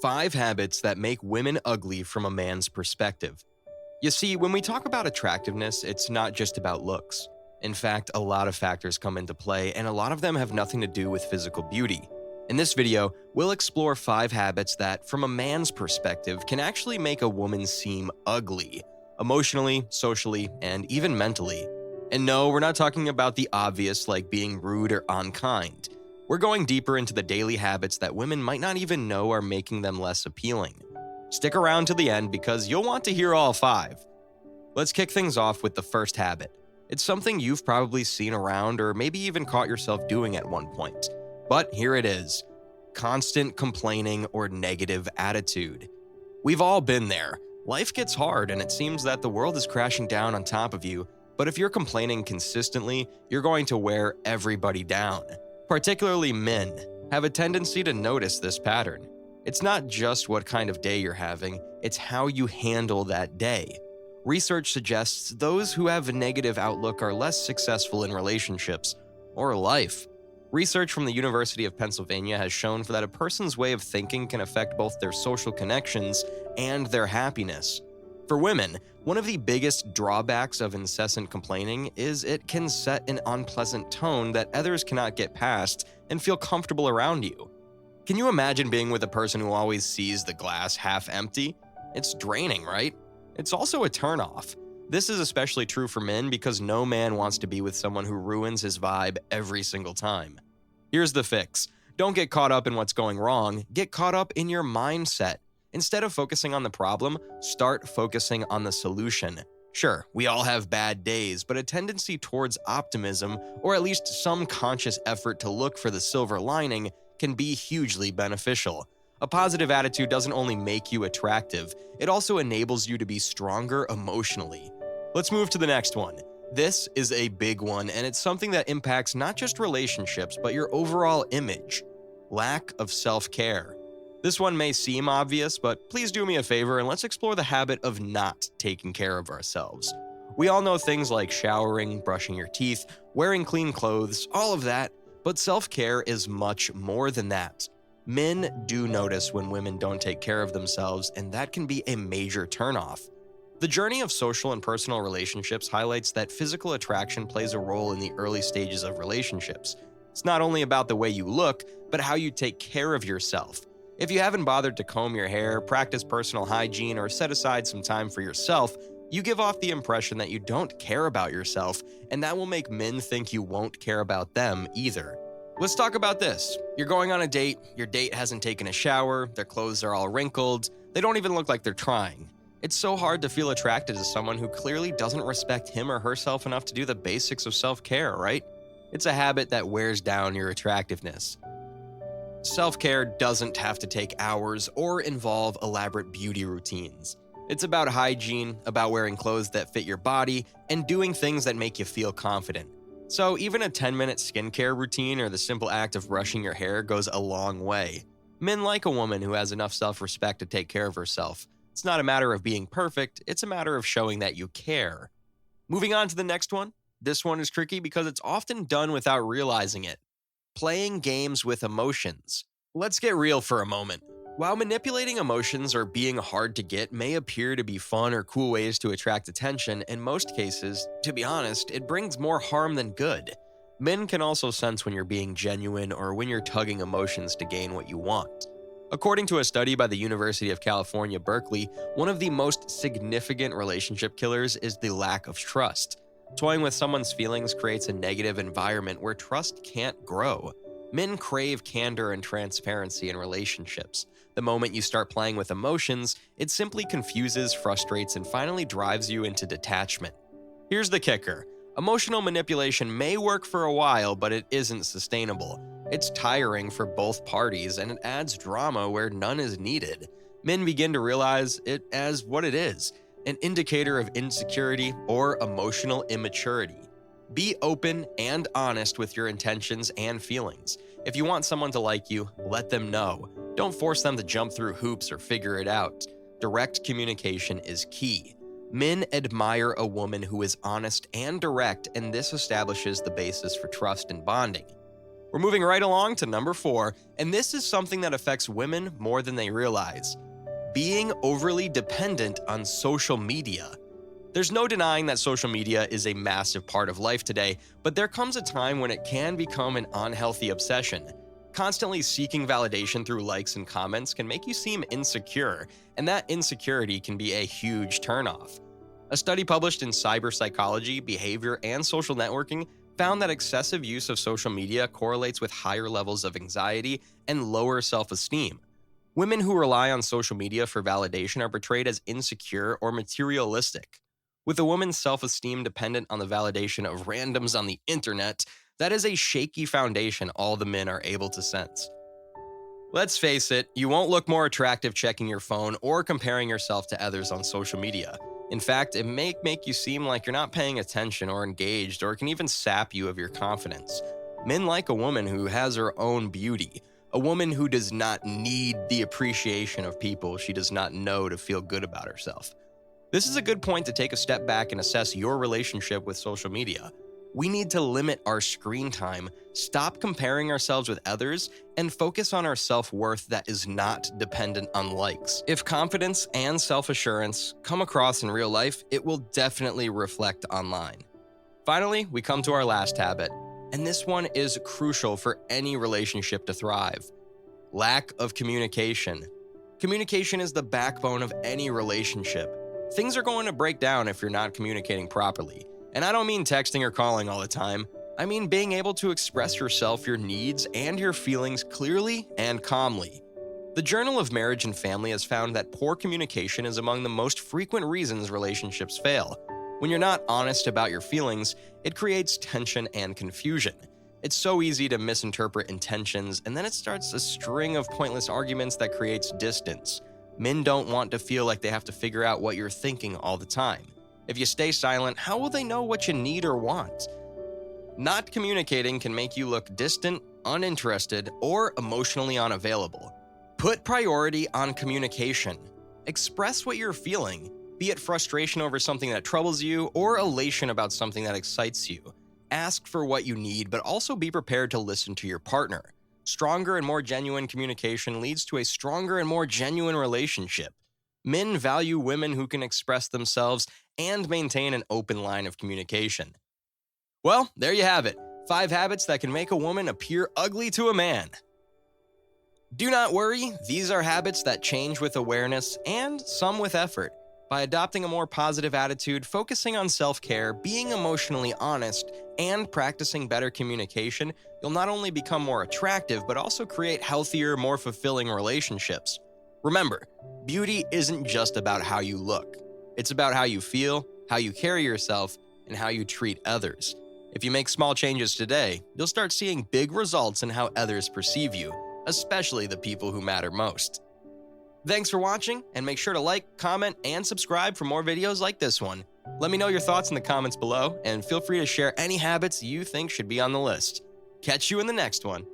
5 habits that make women ugly from a man's perspective. You see, when we talk about attractiveness, it's not just about looks. In fact, a lot of factors come into play, and a lot of them have nothing to do with physical beauty. In this video, we'll explore 5 habits that, from a man's perspective, can actually make a woman seem ugly, emotionally, socially, and even mentally. And no, we're not talking about the obvious like being rude or unkind. We're going deeper into the daily habits that women might not even know are making them less appealing. Stick around to the end because you'll want to hear all 5. Let's kick things off with the first habit. It's something you've probably seen around or maybe even caught yourself doing at one point. But here it is: constant complaining or negative attitude. We've all been there. Life gets hard and it seems that the world is crashing down on top of you, but if you're complaining consistently, you're going to wear everybody down. Particularly men have a tendency to notice this pattern. It's not just what kind of day you're having, it's how you handle that day. Research suggests those who have a negative outlook are less successful in relationships or life. Research from the University of Pennsylvania has shown that a person's way of thinking can affect both their social connections and their happiness. For women, one of the biggest drawbacks of incessant complaining is it can set an unpleasant tone that others cannot get past and feel comfortable around you. Can you imagine being with a person who always sees the glass half empty? It's draining, right? It's also a turnoff. This is especially true for men because no man wants to be with someone who ruins his vibe every single time. Here's the fix. Don't get caught up in what's going wrong, get caught up in your mindset. Instead of focusing on the problem, start focusing on the solution. Sure, we all have bad days, but a tendency towards optimism, or at least some conscious effort to look for the silver lining, can be hugely beneficial. A positive attitude doesn't only make you attractive, it also enables you to be stronger emotionally. Let's move to the next one. This is a big one, and it's something that impacts not just relationships, but your overall image: lack of self-care. This one may seem obvious, but please do me a favor and let's explore the habit of not taking care of ourselves. We all know things like showering, brushing your teeth, wearing clean clothes, all of that, but self-care is much more than that. Men do notice when women don't take care of themselves, and that can be a major turnoff. The journey of social and personal relationships highlights that physical attraction plays a role in the early stages of relationships. It's not only about the way you look, but how you take care of yourself. If you haven't bothered to comb your hair, practice personal hygiene, or set aside some time for yourself, you give off the impression that you don't care about yourself, and that will make men think you won't care about them either. Let's talk about this. You're going on a date, your date hasn't taken a shower, their clothes are all wrinkled, they don't even look like they're trying. It's so hard to feel attracted to someone who clearly doesn't respect him or herself enough to do the basics of self-care, right? It's a habit that wears down your attractiveness. Self-care doesn't have to take hours or involve elaborate beauty routines. It's about hygiene, about wearing clothes that fit your body, and doing things that make you feel confident. So even a 10-minute skincare routine or the simple act of brushing your hair goes a long way. Men like a woman who has enough self-respect to take care of herself. It's not a matter of being perfect, it's a matter of showing that you care. Moving on to the next one. This one is tricky because it's often done without realizing it. Playing games with emotions. Let's get real for a moment. While manipulating emotions or being hard to get may appear to be fun or cool ways to attract attention, in most cases, to be honest, it brings more harm than good. Men can also sense when you're being genuine or when you're tugging emotions to gain what you want. According to a study by the University of California, Berkeley, one of the most significant relationship killers is the lack of trust. Toying with someone's feelings creates a negative environment where trust can't grow. Men crave candor and transparency in relationships. The moment you start playing with emotions, it simply confuses, frustrates, and finally drives you into detachment. Here's the kicker. Emotional manipulation may work for a while, but it isn't sustainable. It's tiring for both parties, and it adds drama where none is needed. Men begin to realize it as what it is: an indicator of insecurity or emotional immaturity. Be open and honest with your intentions and feelings. If you want someone to like you, let them know. Don't force them to jump through hoops or figure it out. Direct communication is key. Men admire a woman who is honest and direct, and this establishes the basis for trust and bonding. We're moving right along to number 4, and this is something that affects women more than they realize: being overly dependent on social media. There's no denying that social media is a massive part of life today, but there comes a time when it can become an unhealthy obsession. Constantly seeking validation through likes and comments can make you seem insecure, and that insecurity can be a huge turnoff. A study published in Cyber Psychology, Behavior, and Social Networking found that excessive use of social media correlates with higher levels of anxiety and lower self-esteem. Women who rely on social media for validation are portrayed as insecure or materialistic. With a woman's self-esteem dependent on the validation of randoms on the internet, that is a shaky foundation all the men are able to sense. Let's face it, you won't look more attractive checking your phone or comparing yourself to others on social media. In fact, it may make you seem like you're not paying attention or engaged, or it can even sap you of your confidence. Men like a woman who has her own beauty, a woman who does not need the appreciation of people she does not know to feel good about herself. This is a good point to take a step back and assess your relationship with social media. We need to limit our screen time, stop comparing ourselves with others, and focus on our self-worth that is not dependent on likes. If confidence and self-assurance come across in real life, it will definitely reflect online. Finally, we come to our last habit, and this one is crucial for any relationship to thrive: lack of communication. Communication is the backbone of any relationship. Things are going to break down if you're not communicating properly. And I don't mean texting or calling all the time. I mean being able to express yourself, your needs, and your feelings clearly and calmly. The Journal of Marriage and Family has found that poor communication is among the most frequent reasons relationships fail. When you're not honest about your feelings, it creates tension and confusion. It's so easy to misinterpret intentions, and then it starts a string of pointless arguments that creates distance. Men don't want to feel like they have to figure out what you're thinking all the time. If you stay silent, how will they know what you need or want? Not communicating can make you look distant, uninterested, or emotionally unavailable. Put priority on communication. Express what you're feeling, be it frustration over something that troubles you or elation about something that excites you. Ask for what you need, but also be prepared to listen to your partner. Stronger and more genuine communication leads to a stronger and more genuine relationship. Men value women who can express themselves and maintain an open line of communication. Well, there you have it. 5 habits that can make a woman appear ugly to a man. Do not worry, these are habits that change with awareness and some with effort. By adopting a more positive attitude, focusing on self-care, being emotionally honest, and practicing better communication, you'll not only become more attractive, but also create healthier, more fulfilling relationships. Remember, beauty isn't just about how you look. It's about how you feel, how you carry yourself, and how you treat others. If you make small changes today, you'll start seeing big results in how others perceive you, especially the people who matter most. Thanks for watching, and make sure to like, comment, and subscribe for more videos like this one. Let me know your thoughts in the comments below, and feel free to share any habits you think should be on the list. Catch you in the next one.